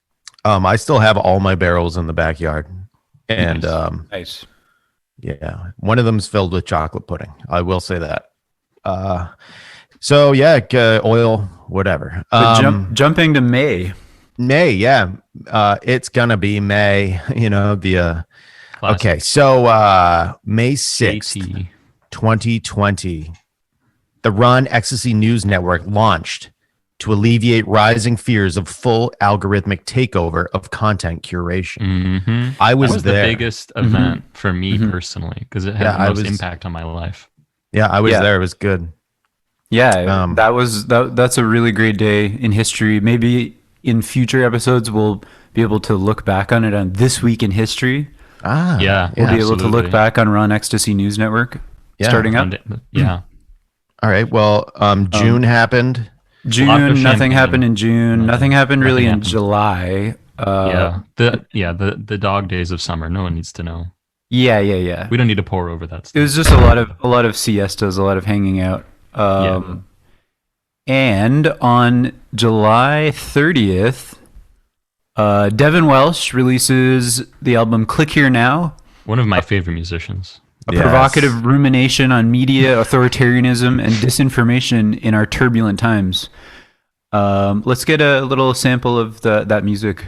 I still have all my barrels in the backyard. And
Nice.
yeah, one of them's filled with chocolate pudding. I will say that. So yeah, oil, whatever.
Jumping to May.
May, yeah. It's gonna be May. You know the.
Classic.
Okay, so May 6th,
JT.
2020, the Run Ecstasy News Network launched to alleviate rising fears of full algorithmic takeover of content curation.
Mm-hmm.
I was
That was
there.
the biggest event for me personally because it had the most impact on my life.
Yeah, I was there. It was good.
Yeah, that's a really great day in history. Maybe in future episodes we'll be able to look back on it on This Week in History.
Yeah,
We'll be able to look back on Run Ecstasy News Network starting up.
Yeah.
All right. Well, June happened.
June, nothing happened in June. Nothing happened really in July.
The dog days of summer. No one needs to know.
Yeah.
We don't need to pour over that stuff.
It was just a lot of siestas, a lot of hanging out. And on July 30th, Devin Welsh releases the album Click Here Now.
One of my favorite musicians.
A provocative rumination on media authoritarianism and disinformation in our turbulent times. Let's get a little sample of that music.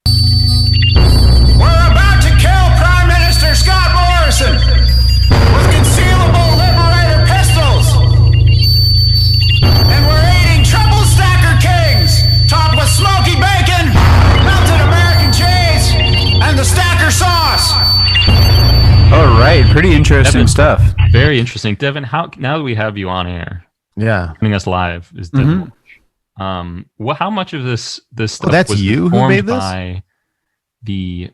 We're about to kill Prime Minister Scott Morrison with concealable Liberator pistols. And we're eating triple stacker kings topped with smoky bacon, melted American cheese, and the stacker sauce.
All right, pretty interesting
Devin,
stuff.
Very interesting. Devin, now that we have you on air, joining us live is Devin. How much of this stuff
that's
was
you who
informed
made this?
by the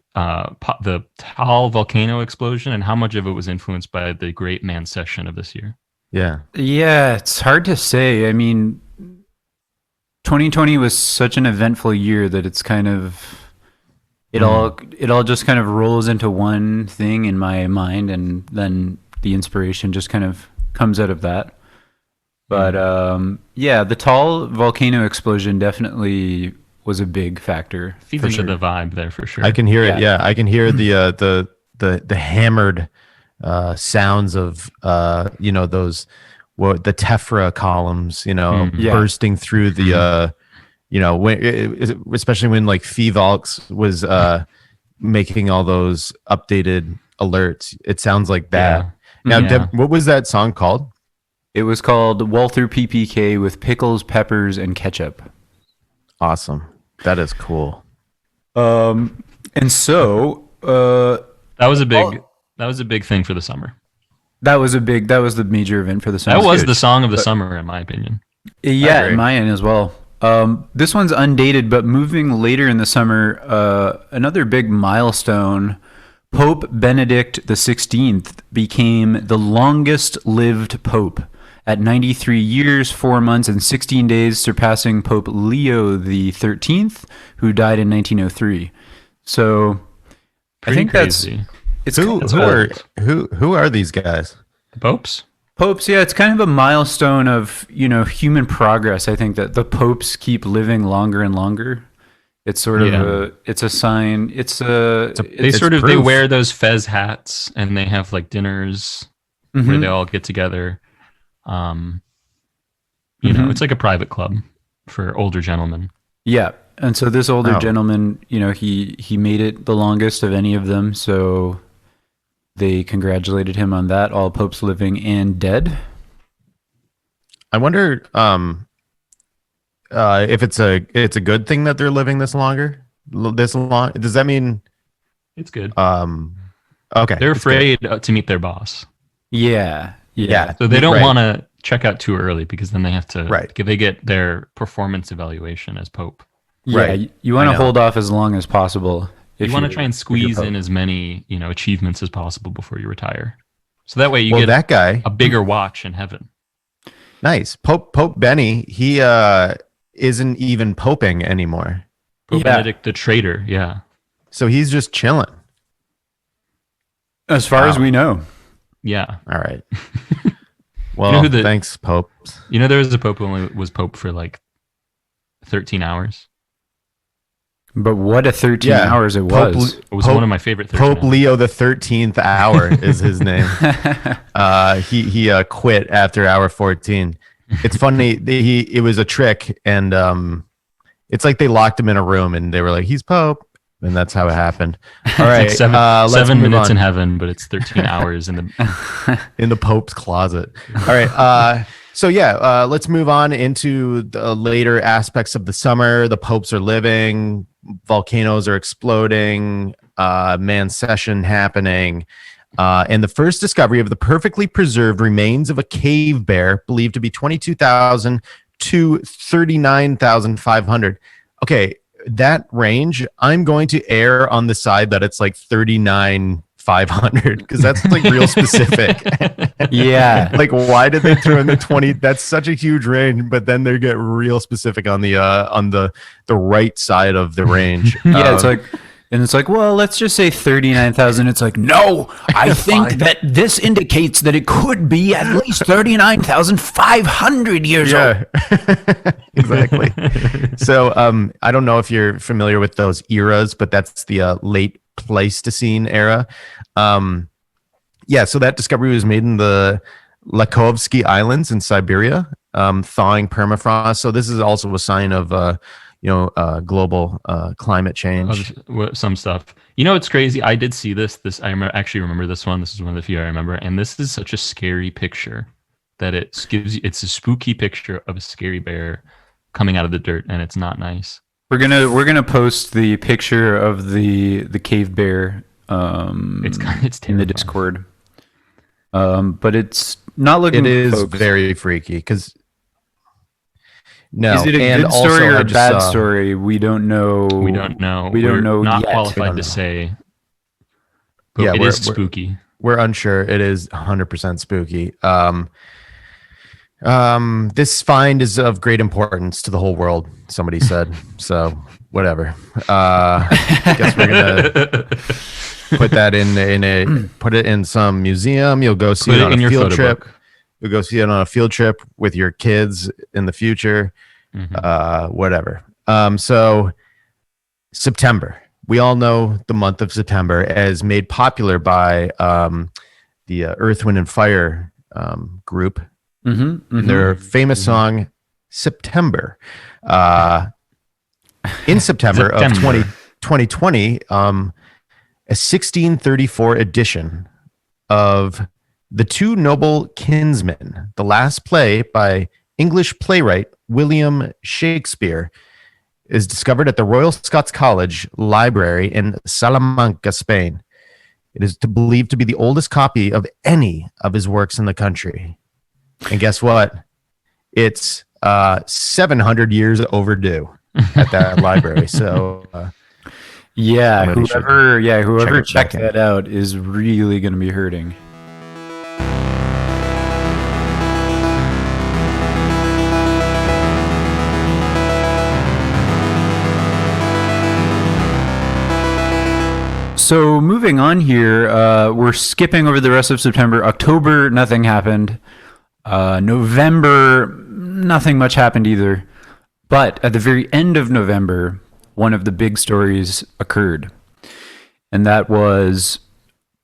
Tal volcano explosion, and how much of it was influenced by the Great Man Session of this year?
Yeah.
Yeah, it's hard to say. I mean, 2020 was such an eventful year that it's kind of it all just kind of rolls into one thing in my mind, and then the inspiration just kind of comes out of that. But the Tal volcano explosion definitely was a big factor.
Feeds into the vibe there for sure.
I can hear it. Yeah, I can hear the hammered sounds of those the tephra columns, bursting through the especially when like Fevolx was making all those updated alerts. It sounds like that.
Yeah.
Now, Deb, what was that song called?
It was called Walther PPK with pickles, peppers, and ketchup.
Awesome. That is cool.
And so
that was a big thing for the summer.
That was the major event for the summer.
That was the song of the summer, in my opinion.
Yeah, in my end as well. This one's undated, but moving later in the summer, another big milestone. Pope Benedict XVI became the longest-lived pope at 93 years, 4 months, and 16 days, surpassing Pope Leo XIII, who died in 1903. So I think
crazy.
Who are these guys?
The popes?
Popes, yeah, it's kind of a milestone of human progress. I think that the popes keep living longer and longer. It's sort of it's a sign.
They wear those fez hats and they have like dinners where they all get together. It's like a private club for older gentlemen.
Yeah, and so this older gentleman, he made it the longest of any of them. So they congratulated him on that. All popes living and dead.
I wonder if it's a good thing that they're living this long. Does that mean
it's good?
Okay.
They're afraid to meet their boss.
Yeah.
So they don't want to check out too early because then they have to.
Right.
They get their performance evaluation as pope.
Yeah. Right. You want to hold off as long as possible.
You want to try and squeeze in as many achievements as possible before you retire. So that way you get
that guy
a bigger watch in heaven.
Nice. Pope Benny, he isn't even poping anymore.
Pope Benedict the traitor, yeah.
So he's just chilling.
As far as we know.
Yeah.
All right. Well, thanks, Pope.
There was a pope who only was pope for like 13 hours.
But what a 13 hours it was.
It was one of my favorite 13
Pope
hours.
Leo the 13th hour is his name. He quit after hour 14. It's funny. It was a trick, and it's like they locked him in a room, and they were like, "He's Pope," and that's how it happened. All right,
It's like 7 minutes in heaven, but it's 13 hours in
the Pope's closet. All right. So let's move on into the later aspects of the summer. The popes are living, volcanoes are exploding, mancession happening, and the first discovery of the perfectly preserved remains of a cave bear believed to be 22,000 to 39,500. Okay, that range, I'm going to err on the side that it's like 39,500 because that's like real specific.
Yeah.
Like, why did they throw in the 20? That's such a huge range, but then they get real specific on the right side of the range.
It's like, well, let's just say 39,000. It's like, no, I think that this indicates that it could be at least 39,500 years old.
Exactly. So I don't know if you're familiar with those eras, but that's the late Pleistocene era. So that discovery was made in the Lakovsky Islands in Siberia, thawing permafrost. So this is also a sign of global climate change.
Some stuff. It's crazy. I did see this. I remember this one. This is one of the few I remember. And this is such a scary picture that it gives you. It's a spooky picture of a scary bear coming out of the dirt, and it's not nice.
We're gonna post the picture of the cave bear.
It's
in the Discord. But it's not looking.
It is very freaky because. No,
is it a good story or a bad story? We don't know.
We don't know.
We're
not
yet.
qualified to say. But it is spooky.
We're unsure. It is 100% spooky. This find is of great importance to the whole world, somebody said. So whatever. I guess we're gonna put that put it in some museum. You'll go see it on a field trip. You'll go see it on a field trip with your kids in the future. Whatever. So September. We all know the month of September as made popular by the Earth, Wind, and Fire group. And their famous song, September. In September of 2020, a 1634 edition of The Two Noble Kinsmen, the last play by English playwright William Shakespeare, is discovered at the Royal Scots College Library in Salamanca, Spain. It is believed to be the oldest copy of any of his works in the country. And guess what? It's 700 years overdue at that library. So
whoever checked that out is really going to be hurting. So moving on here, we're skipping over the rest of September. October, nothing happened. November, nothing much happened either. But at the very end of November, one of the big stories occurred. And that was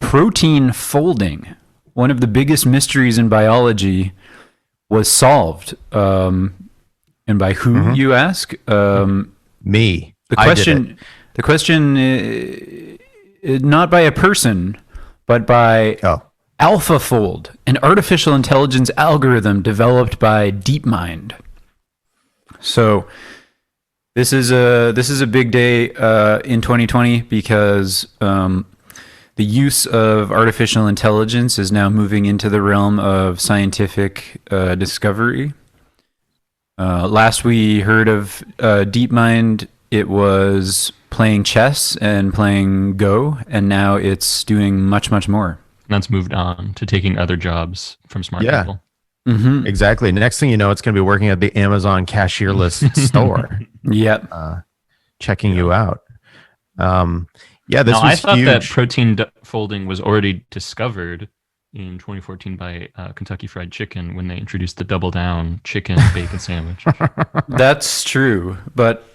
protein folding. One of the biggest mysteries in biology was solved. And by who, you ask?
Me.
The question, not by a person, but by AlphaFold, an artificial intelligence algorithm developed by DeepMind. So this is a big day in 2020 because the use of artificial intelligence is now moving into the realm of scientific discovery. Last we heard of DeepMind, it was playing chess and playing Go, and now it's doing much, much more.
That's moved on to taking other jobs from smart people.
Exactly. Next thing you know, it's going to be working at the Amazon cashierless store.
Yep.
Checking you out. This
I thought
huge.
that protein folding was already discovered in 2014 by Kentucky Fried Chicken when they introduced the double down chicken bacon sandwich.
That's true, but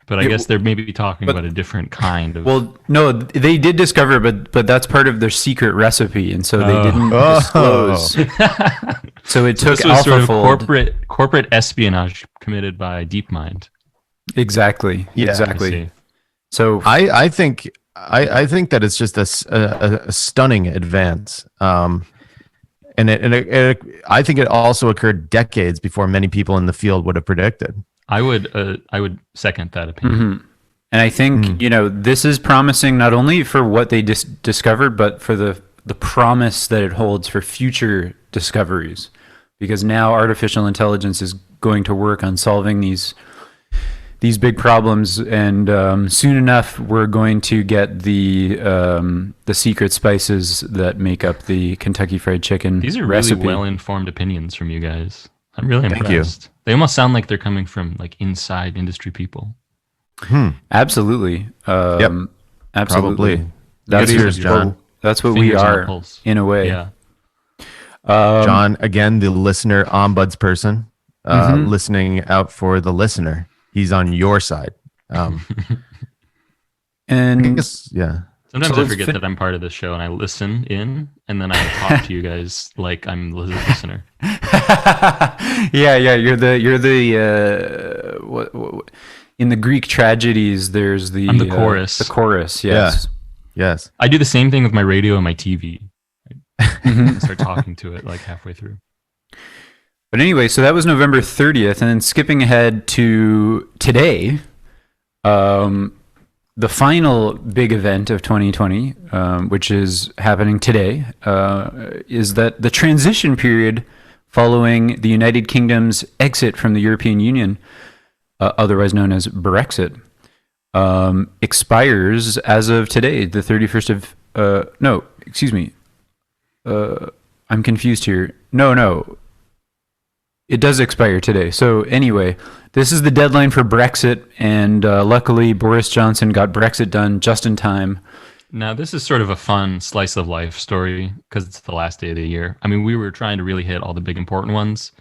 But I guess they're maybe talking about a different kind of.
Well, no, they did discover, but that's part of their secret recipe, and so they didn't disclose. So it took
this was sort of
AlphaFold.
corporate espionage committed by DeepMind.
Exactly.
Yeah,
exactly. So
I think that it's just a stunning advance. And I think it also occurred decades before many people in the field would have predicted.
I would second that opinion.
Mm-hmm. And I think this is promising not only for what they discovered, but for the promise that it holds for future discoveries, because now artificial intelligence is going to work on solving these big problems, and soon enough we're going to get the secret spices that make up the Kentucky Fried Chicken.
These are
recipe.
really well-informed opinions from you guys. I'm really impressed.
Thank you.
They almost sound like they're coming from like inside industry people.
Absolutely. Absolutely.
Probably.
That's
Yours, John.
That's what we
Fingers on the
are
pulse.
in a way.
Yeah.
John, again, the listener ombuds person, listening out for the listener. He's on your side. I
And
guess, yeah.
Sometimes
So
I
let's
forget that I'm part of this show and I listen in and then I talk to you guys like I'm the listener.
yeah, you're the what in the Greek tragedies there's
I'm the chorus.
The chorus, yes.
Yes.
I do the same thing with my radio and my TV. I start talking to it like halfway through.
But anyway, so that was November 30th, and then skipping ahead to today, the final big event of 2020, which is happening today, is that the transition period following the United Kingdom's exit from the European Union, otherwise known as Brexit, expires as of today, the 31st of... no, excuse me. I'm confused here. No. It does expire today. So anyway, this is the deadline for Brexit, and luckily Boris Johnson got Brexit done just in time.
Now, this is sort of a fun slice of life story because it's the last day of the year. I mean, we were trying to really hit all the big important ones.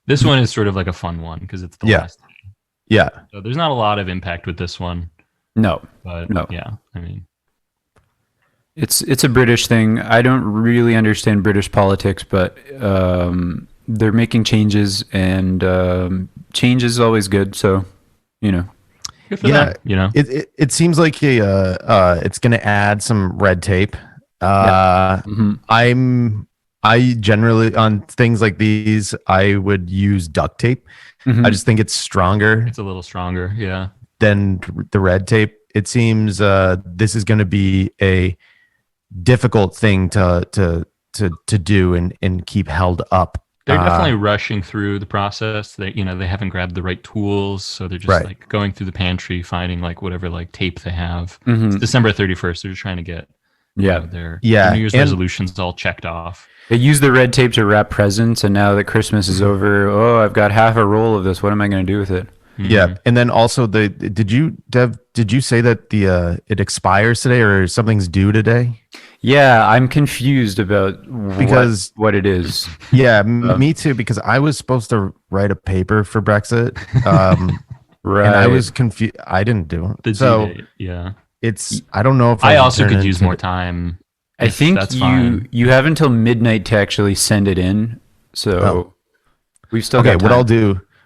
This one is sort of like a fun one because it's the last day.
Yeah.
So there's not a lot of impact with this one.
No.
Yeah, I mean...
It's a British thing. I don't really understand British politics, but they're making changes, and change is always good. So, Good for them,
It seems like it's going to add some red tape. I generally on things like these, I would use duct tape. I just think it's stronger.
It's a little stronger, yeah,
than the red tape. It seems this is going to be a difficult thing to do and keep held up.
They're definitely rushing through the process. They haven't grabbed the right tools, so they're just like going through the pantry, finding like whatever like tape they have. It's December 31st. They're just trying to get their New Year's resolutions all checked off.
They use the red tape to wrap presents, and now that Christmas is over, I've got half a roll of this. What am I going to do with it?
Yeah, and then also did you say that it expires today or something's due today?
Yeah, I'm confused about what it is.
Yeah, me too, because I was supposed to write a paper for Brexit.
Right.
And I was confused. I didn't do it.
Yeah.
It's I don't know if
I also could use more time.
I think
that's fine.
you have until midnight to actually send it in. So we've still got time.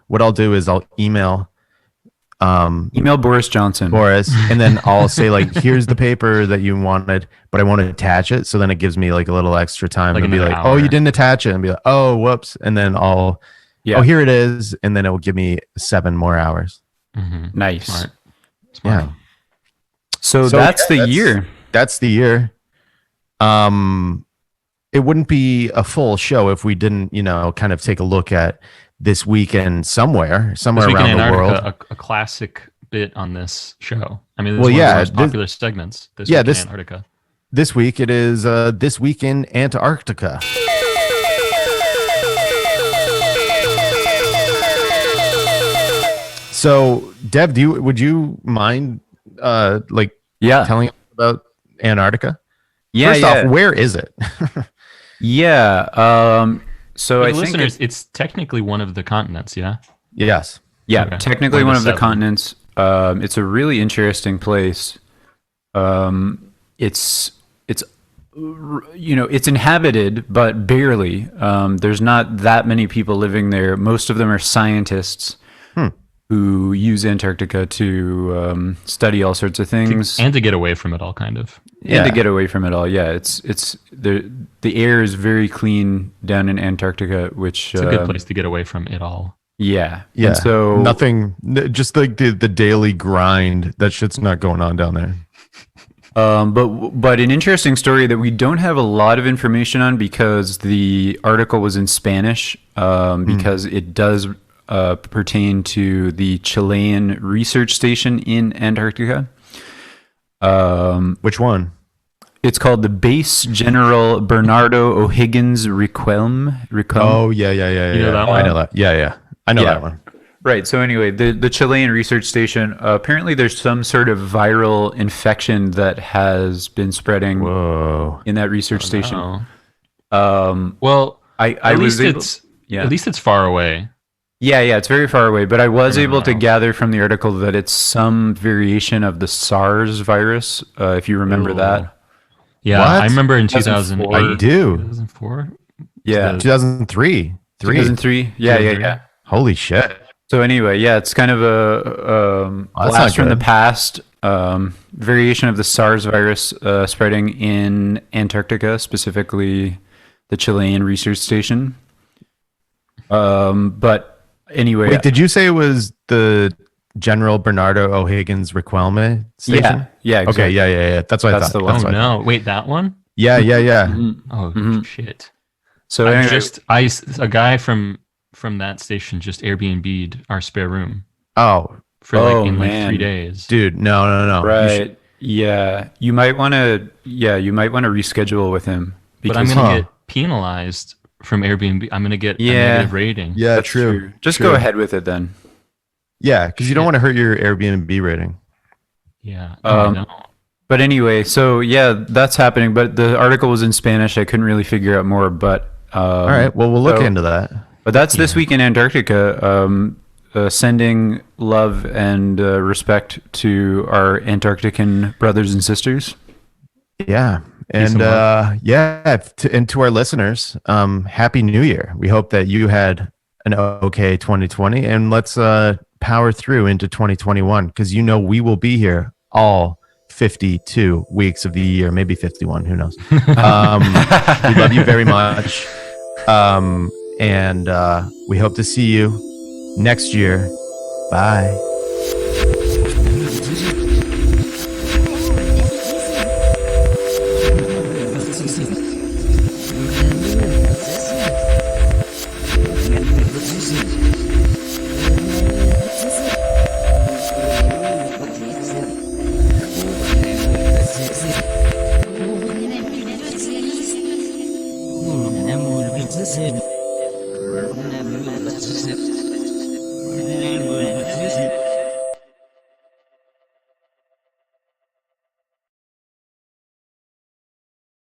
What I'll do is I'll email
Boris Johnson.
And then I'll say like, here's the paper that you wanted, but I want to attach it. So then it gives me like a little extra time to be like,
hour.
oh, you didn't attach it, and be like, oh, whoops. And then oh, here it is. And then it will give me 7 more hours.
Nice.
Smart.
Yeah.
So that's the year.
That's the year. It wouldn't be a full show if we didn't, kind of take a look at this weekend somewhere
This weekend
around
in
the
Antarctica,
world.
a classic bit on this show. I mean, this is one of the most popular segments. This week in Antarctica.
This week it is This Week in Antarctica. So, Deb, would you mind telling us about Antarctica?
Yeah.
First off, where is it?
So
For
I
the
think
listeners, it's technically one of the continents, yeah?
Yes.
Yeah,
Okay.
technically one of the continents. It's a really interesting place. It's it's inhabited, but barely. There's not that many people living there. Most of them are scientists who use Antarctica to study all sorts of things
and to get away from it all, kind of.
And to get away from it all. Yeah, it's the air is very clean down in Antarctica, which
it's a good place to get away from it all.
Yeah.
Yeah.
And so
nothing, just like the daily grind. That shit's not going on down there.
But an interesting story that we don't have a lot of information on because the article was in Spanish, because it does pertain to the Chilean research station in Antarctica.
Which one?
It's called the Base General Bernardo O'Higgins Riquelme.
Oh, yeah.
You know that one?
I know that. Yeah. I know that one.
Right. So anyway, the Chilean research station, apparently there's some sort of viral infection that has been spreading in that research station.
No. Well,
at least
it's far away.
Yeah, it's very far away, but I was able to gather from the article that it's some variation of the SARS virus, if you remember that.
Yeah,
What?
I remember in 2004.
I do.
2004?
Yeah.
2003.
2003. Yeah.
Holy shit.
So anyway, yeah, it's kind of a blast from the past, variation of the SARS virus spreading in Antarctica, specifically the Chilean research station. But anyway,
wait, did you say it was the General Bernardo O'Higgins Riquelme station?
Yeah. Exactly.
Okay, yeah. That's what I thought.
The one.
That's
Oh
what I
no! Wait, that one?
Yeah.
Oh shit!
So
anyway, a guy from that station just Airbnb'd our spare room.
Oh,
for like 3 days,
dude. No.
Right. You might want to reschedule with him.
But I'm gonna get penalized from Airbnb. I'm gonna get a negative rating.
Yeah,
That's
true.
Just go ahead with it then.
Yeah, because you don't want to hurt your Airbnb rating.
Yeah. No.
But anyway, so yeah, that's happening. But the article was in Spanish. I couldn't really figure out more. But
all right, well, we'll look into that.
But that's this week in Antarctica. Sending love and respect to our Antarctican brothers and sisters.
Yeah. And and to our listeners, Happy New Year. We hope that you had an okay 2020, and let's power through into 2021, because we will be here all 52 weeks of the year, maybe 51, who knows. We love you very much. And we hope to see you next year. Bye.
Never